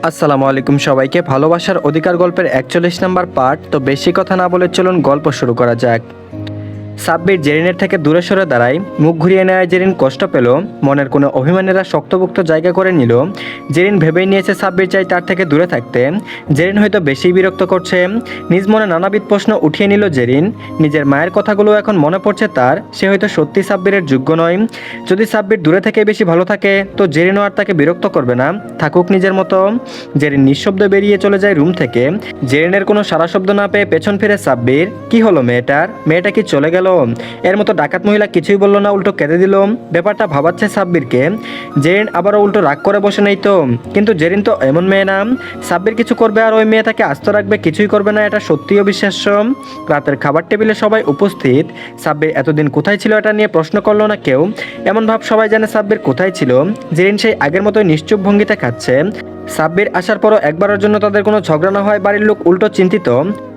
আসসালামু আলাইকুম সবাইকে। ভালোবাসার অধিকার গল্পের ৪১ নম্বর পার্ট। তো বেশি কথা না বলে চলুন গল্প শুরু করা যাক। সাব্বির জেরিনের থেকে দূরে সরে দাঁড়ায়। মুখ ঘুরিয়ে নেয় জেরিন কষ্ট পেল। মনের কোনো অভিমানেরা শক্তপোক্ত জায়গা করে নিল। জেরিন ভেবেই নিয়েছে সাব্বির চাই তার থেকে দূরে থাকতে। জেরিন হয়তো বেশি বিরক্ত করছে। নিজ মনে নানাবিধ প্রশ্ন উঠিয়ে নিল জেরিন। নিজের মায়ের কথাগুলো এখন মনে পড়ছে তার। সে হয়তো সত্যি সাব্বিরের যোগ্য নয়। যদি সাব্বির দূরে থেকে বেশি ভালো থাকে তো জেরিনও আর তাকে বিরক্ত করবে না, থাকুক নিজের মতো। জেরিন নিঃশব্দে বেরিয়ে চলে যায় রুম থেকে। জেরিনের কোনো সারা শব্দ না পেয়ে পেছন ফিরে সাব্বির। কি হলো মেয়েটার? মেয়েটা কি চলে গেল? এর মতো ডাকাত মহিলা কিছুই বলল না, উল্টো কেঁদে দিল। ব্যাপারটা ভাবাচ্ছে সাব্বিরকে। জেরিন আবারও উল্টো রাগ করে বসে নেই তো। কিন্তু জেরিন তো এমন মেয়ে না। সাব্বির কিছু করবে আর ওই মেয়ে তাকে আস্ত রাখবে, কিছুই করবে না, এটা সত্যিই অবিশ্বাস্য। রাতের খাবার টেবিলে সবাই উপস্থিত। সাব্বির এতদিন কোথায় ছিল এটা নিয়ে প্রশ্ন করলো না কেউ। এমন ভাব সবাই জানে সাব্বির কোথায় ছিল। জেরিন সেই আগের মতোই নিশ্চুপ ভঙ্গিতে খাচ্ছে। সাব্বির আসার পরও একবারের জন্য তাদের কোনো ঝগড়া না হয় বাড়ির লোক উল্টো চিন্তিত।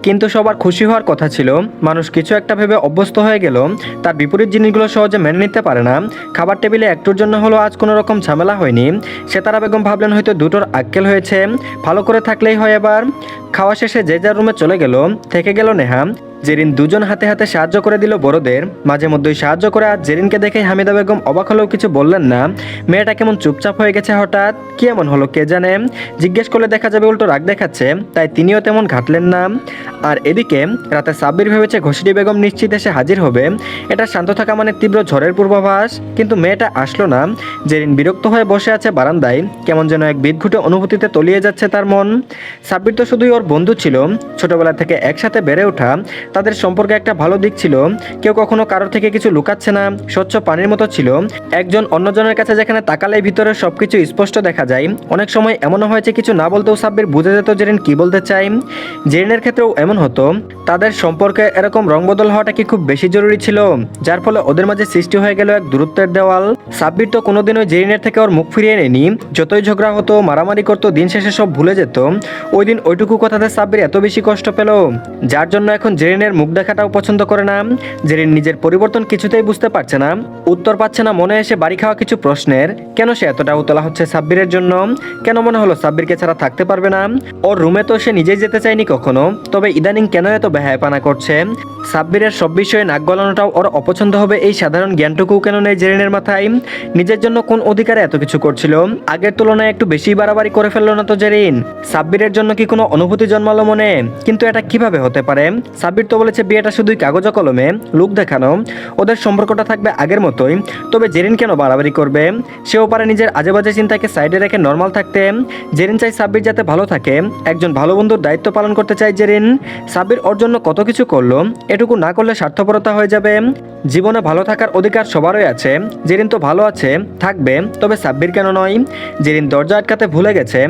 কিন্তু সবার খুশি হওয়ার কথা ছিল। মানুষ কিছু একটা ভেবে অভ্যস্ত হয়ে গেল। তার বিপরীত জিনিসগুলো সহজে মেনে নিতে পারে না। খাবার টেবিলে একটুর জন্য হলো আজ কোনো রকম ঝামেলা হয়নি। সেতারা বেগম ভাবলেন হয়তো দুটোর আক্কেল হয়েছে, ভালো করে থাকলেই হয়। এবার খাওয়া শেষে যে যার রুমে চলে গেল। থেকে গেল নেহা। জেরিন দুজন হাতে হাতে সাহায্য করে দিল বড়দের। মাঝে মধ্যেই সাহায্য করে। আজ জেরিনকে দেখে হামিদা বেগম অবাক হলেও কিছু বললেন না। মেয়েটা কেমন চুপচাপ হয়ে গেছে হঠাৎ, কি এমন হলো কে জানে। জিজ্ঞেস করলে দেখা যাবে উল্টো রাগ দেখাচ্ছে, তাই তিনিও তেমন ঘাটলেন না। আর এদিকে রাতে সাব্বির ভেবেছে ঘসিডি বেগম নিশ্চিত এসে হাজির হবে। এটা শান্ত থাকা মানে তীব্র ঝড়ের পূর্বাভাস। কিন্তু মেয়েটা আসলো না। জেরিন বিরক্ত হয়ে বসে আছে বারান্দায়। কেমন যেন এক বিদঘুটে অনুভূতিতে তলিয়ে যাচ্ছে তার মন। সাব্বির তো শুধুই ওর বন্ধু ছিল, ছোটবেলা থেকে একসাথে বেড়ে ওঠা। তাদের সম্পর্কে একটা ভালো দিক ছিল, কেউ কখনো কারোর থেকে কিছু লুকাচ্ছে না, স্বচ্ছ পানির মতো ছিল। একজন অন্যজনের কাছে যেখানে তাকালেই ভিতরে সবকিছু স্পষ্ট দেখা যায়। অনেক সময় এমনও হয়েছে কিছু না বলতেও সাব্বির বুঝে যেত জেরিন কি বলতে চাই। জেরিনের ক্ষেত্রেও এমন হতো। তাদের সম্পর্কে এরকম রংবদল হওয়াটা কি খুব বেশি জরুরি ছিল, যার ফলে ওদের মাঝে সৃষ্টি হয়ে গেল এক দূরত্বের দেওয়াল। সাব্বির তো কোনোদিনও জেরিনের থেকে ওর মুখ ফিরিয়ে নেয়নি। যতই ঝগড়া হতো, মারামারি করতো, দিন শেষে সব ভুলে যেত। ওই দিন ওইটুকু কথাতে সাব্বির এত বেশি কষ্ট পেল, যার জন্য এখন জেরিনের মুখ দেখাটাও পছন্দ করে না। জেরিন নিজের পরিবর্তন কিছুতেই বুঝতে পারছে না, উত্তর পাচ্ছে না মনে এসে বাড়ি খাওয়া কিছু প্রশ্নের। কেন সে এতটা উতলা হচ্ছে সাব্বিরের জন্য? কেন মনে হলো সাব্বিরকে ছাড়া থাকতে পারবে না? ওর রুমে তো সে নিজেই যেতে চায়নি কখনো, তবে ইদানিং কেন এত বেহায়াপানা করছে? সাব্বিরের সব বিষয়ে নাক গলানোটাও ওর অপছন্দ হবে, এই সাধারণ জ্ঞানটুকু কেন নেই জেরিনের মাথায়? নিজের জন্য কোন অধিকারে এত কিছু করছিল? আগের তুলনায় একটু বেশি বাড়াবাড়ি করে ফেললো না তো জেরিন? সাব্বিরের জন্য কি কোনো অনুভূতি জন্মালো মনে? কিন্তু এটা কিভাবে হতে পারে? সাব্বির তো বলেছে বিয়েটা শুধুই কাগজে কলমে, লোক দেখানো। ওদের সম্পর্কটা থাকবে আগের মতোই। তবে জেরিন কেন বাড়াবাড়ি করবে? সেও পারে নিজের আজেবাজে চিন্তাকে সাইডে রেখে নর্মাল থাকতে। জেরিন চাই সাব্বির যাতে ভালো থাকে। একজন ভালো বন্ধুর দায়িত্ব পালন করতে চাই জেরিন। সাব্বির ওর জন্য কত কিছু করলো, এটুকু না করলে স্বার্থপরতা হয়ে যাবে। জীবনে ভালো থাকার অধিকার সবারই আছে। জেরিন তো ভালো আছে, থাকবে, তবে সাব্বির কেন নয়? জেরিন দরজা আটকাতে ভুলে গেছে।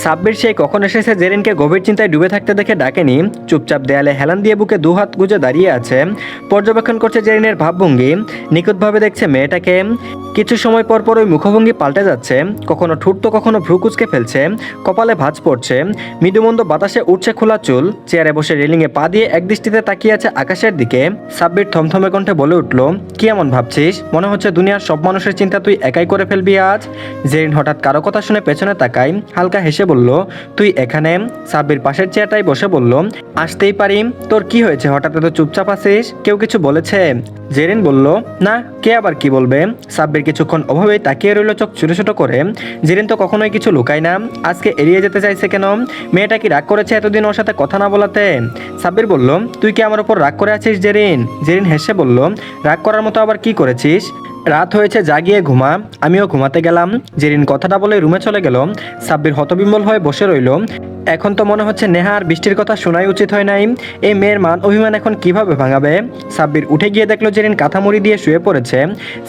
সাব্বির সেই কখন এসেছে জেরিনকে গভীর চিন্তায় ডুবে থাকতে দেখে ডাকেনি। চুপচাপ দেয়ালে হেলান দিয়ে বুকে দুহাত গুজে দাঁড়িয়ে আছে। পর্যবেক্ষণ করছে জেরিনের ভাবভঙ্গি। নিখুঁতভাবে দেখছে মেয়েটাকে। কিছু সময় পর পর ওই মুখভঙ্গি পাল্টে যাচ্ছে। কখনো ঠুট তো কখনো ভ্রু কুচকে ফেলছে। কপালে ভাঁজ পড়ছে। মৃদুমন্দ বাতাসে উঠছে খোলা চুল। চেয়ারে বসে রেলিংয়ে পা দিয়ে একদৃষ্টিতে তাকিয়ে আছে আকাশের দিকে। সাব্বির থমথমে কণ্ঠে বলে উঠল, কি এমন ভাবছিস? মনে হচ্ছে দুনিয়ার সব মানুষের চিন্তা তুই একাই করে ফেলবি আজ। জেরিন হঠাৎ কারো কথা শুনে পেছনে তাকাই, হালকা হেসে বলল, তুই এখানে? সাব্বির পাশের চেয়ারটাই বসে বলল, আসতেই পারি। তোর কি হয়েছে হঠাৎ এত চুপচাপ আছিস? কেউ কিছু বলেছে? জেরিন বলল, না, কে আবার কি বলবে? সাব্বির কিছুক্ষণ অভাবেই তাকিয়ে রইল চোখ ছোট ছোট করে। জেরিন তো কখনোই কিছু লুকায় না, আজকে এড়িয়ে যেতে চাইছে কেন? মেয়েটা কি রাগ করেছে এতদিন ওর সাথে কথা না বলাতে? সাব্বির বলল, তুই কি আমার উপর রাগ করে আছিস জেরিন? জেরিন হেসে বলল, রাগ করার মতো আবার কি করেছিস? রাত হয়েছে, জাগিয়ে ঘুমা। আমিও ঘুমাতে গেলাম। জেরিন কথাটা বলে রুমে চলে গেল। সাব্বির হতবিম্বল হয়ে বসে রইল। এখন তো মনে হচ্ছে নেহা আর বৃষ্টির কথা শোনাই উচিত হয় নাই। এই মেয়ের মান অভিমান এখন কিভাবে ভাঙাবে? সাব্বির উঠে গিয়ে দেখলো জেরিন কাঁথা মুড়ি দিয়ে শুয়ে পড়েছে।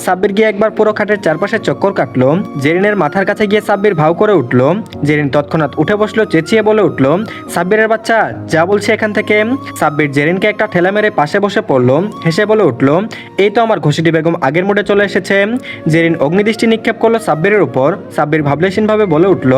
সাব্বির গিয়ে একবার পুরো খাটের চারপাশে চক্কর কাটলো। জেরিনের মাথার কাছে গিয়ে সাব্বির ভাও করে উঠল। জেরিন তৎক্ষণাৎ উঠে বসলো, চেঁচিয়ে বলে উঠল, সাব্বিরের বাচ্চা, যা বলছি এখান থেকে। সাব্বির জেরিনকে একটা ঠেলা মেরে পাশে বসে পড়লো। হেসে বলে উঠল, এই তো আমার ঘসিটি বেগম আগের মোড়ে চলে এসেছে। জেরিন অগ্নিদৃষ্টি নিক্ষেপ করলো সাব্বিরের উপর। সাব্বির ভাবলেশীনভাবে বলে উঠল,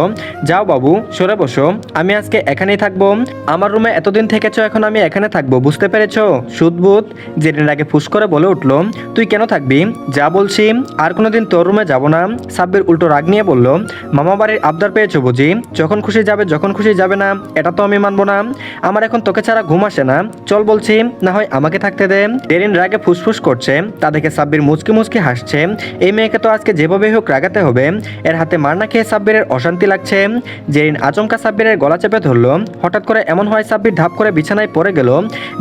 যাও বাবু, সরে বসো, আমি আমি আজকে এখানেই থাকবো। আমার রুমে এতদিন থেকেছো, এখন আমি এখানে থাকবো, বুঝতে পেরেছো? সুদবুদ জেরিন আগে ফুস করে বলে উঠলো, তুই কেন থাকবি? যা বলছি, আর কোনোদিন তোর রুমে যাব না। সাব্বির উল্টো রাগ নিয়ে বলল, মামা বাড়ির আবদার পেয়েছো বুঝি? যখন খুশি যাবে, যখন খুশি যাবে না, এটা তো আমি মানবো না। আমার এখন তোকে ছাড়া ঘুম আসে না। চল বলছি, না হয় আমাকে থাকতে দে। জেরিন রাগে ফুসফুস করছে, তা দেখে সাব্বির মুচকি মুচকি হাসছে। এই মেয়েকে তো আজকে যেভাবে হোক রাগাতে হবে। এর হাতে মারনা খেয়ে সাব্বিরের অশান্তি লাগছে। জেরিন আচমকা সাব্বিরের গলা চেপে ধরলো। হঠাৎ করে এমন হয় সাব্বির ধাপ করে বিছানায় পড়ে গেল।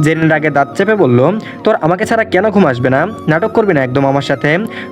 জেরিন রাগে দাঁত চেপে বলল, তোর আমাকে ছাড়া কেন ঘুম আসবে না? নাটক করবি না একদম আমার সাথে।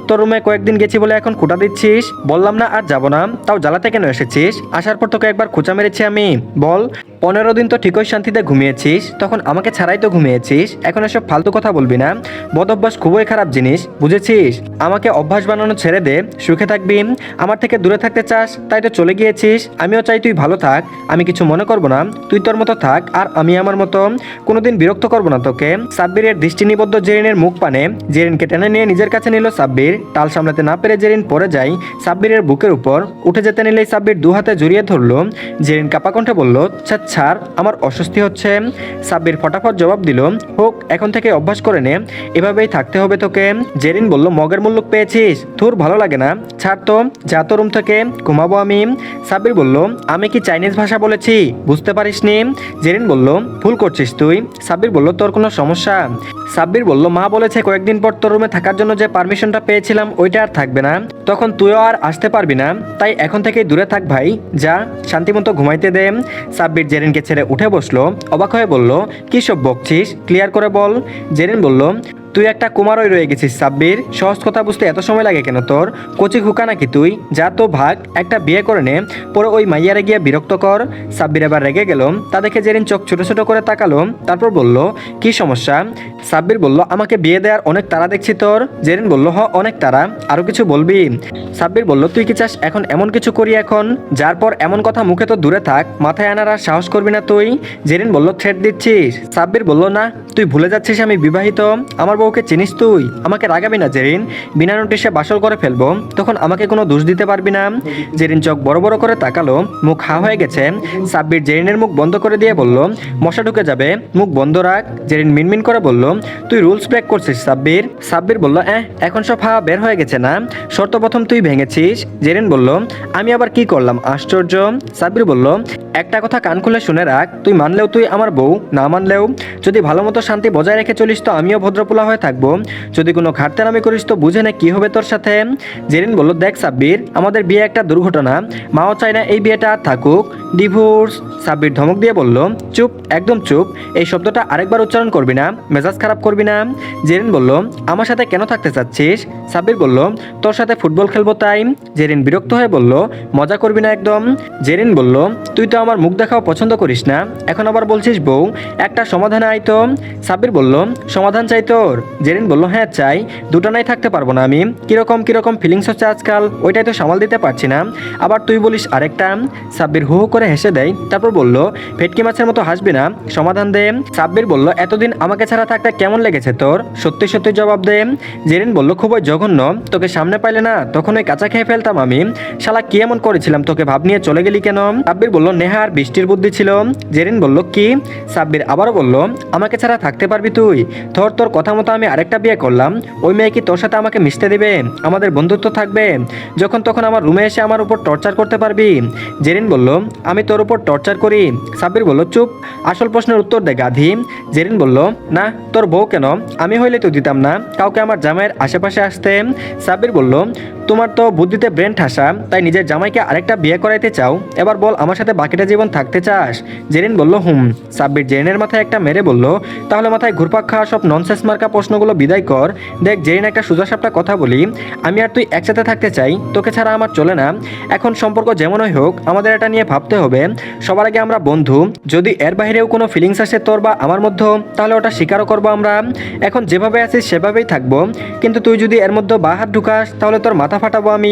তোর রুমে কয়েকদিন গেছি বলে এখন খোঁটা দিচ্ছিস? বললাম না আর যাবো না, তাও জ্বালাতে কেন এসেছিস? আসার পর তোকে একবার খোঁচা মেরেছি আমি? বল। 15 দিন তো ঠিকই শান্তিতে ঘুমিয়েছিস, তখন আমাকে ছাড়াই তো ঘুমিয়েছিস। এখন এসব ফালতু কথা বলবি না। বদ অভ্যাস খুবই খারাপ জিনিস, বুঝেছিস? আমাকে অভ্যাস বানানো ছেড়ে দে, সুখে থাকবি। আমার থেকে দূরে থাকতে চাস, তাই তো চলে গিয়েছিস। আমিও চাই তুই ভালো থাক, আমি কিছু মনে করবো না। তুই তোর মতো থাক, আর আমি আমার মতো। কোনোদিন বিরক্ত করবো না তোকে। সাব্বিরের দৃষ্টি নিবদ্ধ জেরিনের মুখ পানে জেরিনকে টেনে নিয়ে নিজের কাছে নিল সাব্বির। টাল সামলাতে না পেরে জেরিন পড়ে যায় সাব্বিরের বুকের উপর। উঠে যেতে নিলেই সাব্বির দু হাতে জড়িয়ে ধরলো। জেরিন কাপা কণ্ঠে বলল, ছাড়, আমার অস্বস্তি হচ্ছে। সাব্বির ফটাফট জবাব দিল, হোক, এখন থেকে অভ্যাস করে নে, এভাবেই থাকতে হবে তোকে। জেরিন বলল, মগের মুল্লুক পেয়েছিস? তোর ভালো লাগে না? ছাড় তো, যা তো রুম থেকে, ঘুমাবো আমি। সাব্বির বলল, আমি কি চাইনিজ ভাষা বলেছি, বুঝতে পারিসনি? জেরিন বলল, ভুল করছিস তুই। সাব্বির বলল, তোর কোনো সমস্যা? সাব্বির বলল, মা বলেছে কয়েকদিন পর তোর রুমে থাকার জন্য যে পারমিশনটা পেয়েছিলাম ওইটা আর থাকবে না, তখন তুইও আর আসতে পারবি না। তাই এখন থেকেই দূরে থাক ভাই, যা শান্তিমতো ঘুমাইতে দে। সাব্বির জেরিনকে ছেড়ে উঠে বসলো। অবাক হয়ে বলল, কি সব বকছিস, ক্লিয়ার করে বল। জেরিন বলল, তুই একটা কুমারই রয়ে গেছিস সাব্বির। সহজ কথা বুঝতে এত সময় লাগে কেন তোর? কচি হুকা নাকি তুই? যা তো ভাগ, একটা বিয়ে করে নে, পরে ওই মাইয়ারে গিয়ে বিরক্ত কর। সাব্বির এবার রেগে গেল। তা দেখে জেরিন চোখ ছোট ছোট করে তাকালো, তারপর বলল, কি সমস্যা? সাব্বির বলল, আমাকে বিয়ে দেওয়ার অনেক তাড়া দেখছি তোর। জেরিন বলল, হ, অনেক তাড়া, আরো কিছু বলবি? সাব্বির বলল, তুই কি চাস এখন এমন কিছু করি এখন, যার পর এমন কথা মুখে তো দূরে থাক, মাথায় আনার আর সাহস করবি না তুই? জেরিন বলল, থ্রেট দিচ্ছিস? সাব্বির বলল, না, তুই ভুলে যাচ্ছিস আমি বিবাহিত। আমার বউকে চিনিস তুই? আমাকে রাগাবি না জেরিন, বিনা নোটিশে বাসর করে ফেলবো, তখন আমাকে কোনো দোষ দিতে পারবি না। জেরিন চোখ বড় বড় করে তাকালো, মুখ হা হয়ে গেছে। সাব্বির জেরিনের মুখ বন্ধ করে দিয়ে বলল, মশা ঢুকে যাবে, মুখ বন্ধ রাখ। জেরিন মিনমিন করে বলল, তুই রুলস ব্রেক করছিস সাব্বির। সাব্বির বলল, এখন সব হাওয়া বের হয়ে গেছে না? শর্ত প্রথম তুই ভেঙেছিস। জেরিন বলল, আমি আবার কি করলাম আশ্চর্য? সাব্বির বলল, একটা কথা কান খুলে শুনে রাখ, তুই মানলেও তুই আমার বউ, না মানলেও। যদি ভালো মতো শান্তি বজায় রেখে চলিস তো আমিও ভদ্রপোলা হয়ে থাকবো। যদি কোনো ঘাটতেরামি করিস তো বুঝে নে কি হবে তোর সাথে। জেরিন বলল, দেখ সাব্বির, আমাদের বিয়ে একটা দুর্ঘটনা, মাও চায় না এই বিয়েটা আর থাকুক, ডিভোর্স। সাব্বির ধমক দিয়ে বলল, চুপ, একদম চুপ, এই শব্দটা আরেকবার উচ্চারণ করবি না, মেজাজ খারাপ করবি না। জেরিন বলল, আমার সাথে কেন থাকতে চাচ্ছিস? সাব্বির বলল, তোর সাথে ফুটবল খেলবো তাই। জেরিন বিরক্ত হয়ে বলল, মজা করবি না একদম। জেরিন বলল, তুই তো আমার মুখ দেখাও পছন্দ করিস না, এখন আবার বলছিস বউ, একটা সমাধানে আয় তো। সাব্বির বলল, সমাধান চাই তোর? জেরিন বলল, হ্যাঁ চাই, দুটানাই থাকতে পারবো না আমি। কিরকম কিরকম ফিলিংস হচ্ছে আজকাল, ওইটাই তো সামাল দিতে পারছি না, আবার তুই বলিস আরেকটা। সাব্বির হু হু করে হেসে দেয়, তারপর বলল, ভেটকি মাছের মতো হাসবি না, সমাধান দে। সাব্বির বলল, এতদিন আমাকে ছাড়া থাকতে কেমন লেগেছে তোর, সত্যি সত্যি জবাব দে। জেরিন বলল, খুবই জঘন্য, তোকে সামনে পাইলে না তখন ওই কাঁচা খেয়ে ফেলতাম আমি। শালা কি এমন করেছিলাম তোকে ভাব নিয়ে চলে গেলি কেন? সাব্বির বলল, নেহা আর বৃষ্টির বুদ্ধি ছিল। জেরিন বলল, কি? সাব্বির আবারও বলল, আমাকে ছাড়া থাকতে পারবি তুই? তোর কথা মতো আমি আরেকটা বিয়ে করলাম, ওই মেয়ে কি তোর সাথে আমাকে মিশতে দিবে? আমাদের বন্ধুত্ব থাকবে? যখন তখন আমার রুমে এসে আমার উপর টর্চার করতে পারবি? জেরিন বলল, আমি তোর উপর টর্চার করি? সাব্বির বলল, চুপ, আসল প্রশ্নের উত্তর দে গাধি। জেরিন বলল, না, তোর বউ কেন? আমি হইলে তো দিতাম না কাউকে আমার জামাইয়ের আশেপাশে আসতে। সাব্বির বলল, তোমার তো বুদ্ধিতে ব্রেন ঠাসা, তাই নিজের জামাইকে আরেকটা বিয়ে করাইতে চাও, এবার বল আমার সাথে বাকিটা জীবন থাকতে চাস? জেরিন বলল, হুম। সাব্বির জেরিনের মাথায় একটা মেরে বলল, তাহলে মাথায় ঘুরপাক খাওয়া সব ননসেন্স মার্কা প্রশ্নগুলো বিদায় কর। দেখ জেরিন, একটা সোজাসাপটা কথা বলি, আমি আর তুই একসাথে থাকতে চাই, তোকে ছাড়া আমার চলে না। এখন সম্পর্ক যেমনই হোক আমাদের এটা নিয়ে ভাবতে হবে, সবার আগে আমরা বন্ধু, যদি এর বাইরেও কোনো ফিলিংস আসে তোর বা আমার মধ্যে, তাহলে ওটা স্বীকারও করবো আমরা। এখন যেভাবে আছিস সেভাবেই থাকবো, কিন্তু তুই যদি এর মধ্যে বা হাত ঢুকাস তাহলে তোর মাথা মাথা ফাটাবো আমি।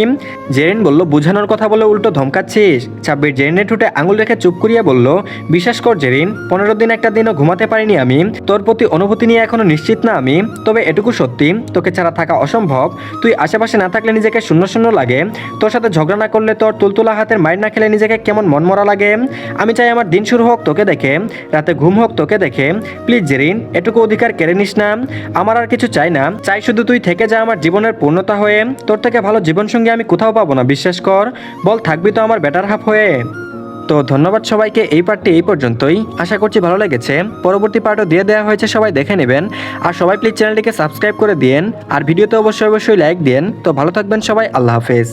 জেরিন বলল, বুঝানোর কথা বলে উল্টো ধমকাচ্ছিস? সাব্বির জেরিনের ঠোঁটে আঙুল রেখে চুপ করিয়ে বলল, বিশ্বাস কর জেরিন, 15 দিন একটা দিনও ঘুমাতে পারিনি আমি। তোর প্রতি অনুভূতি নিয়ে এখনো নিশ্চিত না আমি। তবে এটুকু সত্যি, তোকে ছাড়া থাকা অসম্ভব। তুই আশেপাশে না থাকলে নিজেকে শূন্য শূন্য লাগে। তোর সাথে ঝগড়া না করলে, তোর তুলতুলা হাতের মাইর না খেলে নিজেকে কেমন মনমরা লাগে। আমি চাই আমার দিন শুরু হোক তোকে দেখে, রাতে ঘুম হোক তোকে দেখে। প্লিজ জেরিন, এটুকু অধিকার কেড়ে নিস না। আমার আর কিছু চাই না, চাই শুধু তুই থেকে যা আমার জীবনের পূর্ণতা হয়ে। তোর থেকে ভালো জীবনসঙ্গী আমি কোথাও পাবো না, বিশ্বাস কর। বল, থাকবি তো আমার বেটার হাফ হয়ে? তো ধন্যবাদ সবাইকে, এই পার্টটি এই পর্যন্তই। আশা করছি ভালো লেগেছে। পরবর্তী পার্টও দিয়ে দেওয়া হয়েছে, সবাই দেখে নেবেন। আর সবাই প্লিজ চ্যানেলটিকে সাবস্ক্রাইব করে দিন, আর ভিডিওতে অবশ্যই লাইক দিন। তো ভালো থাকবেন সবাই, আল্লাহ হাফেজ।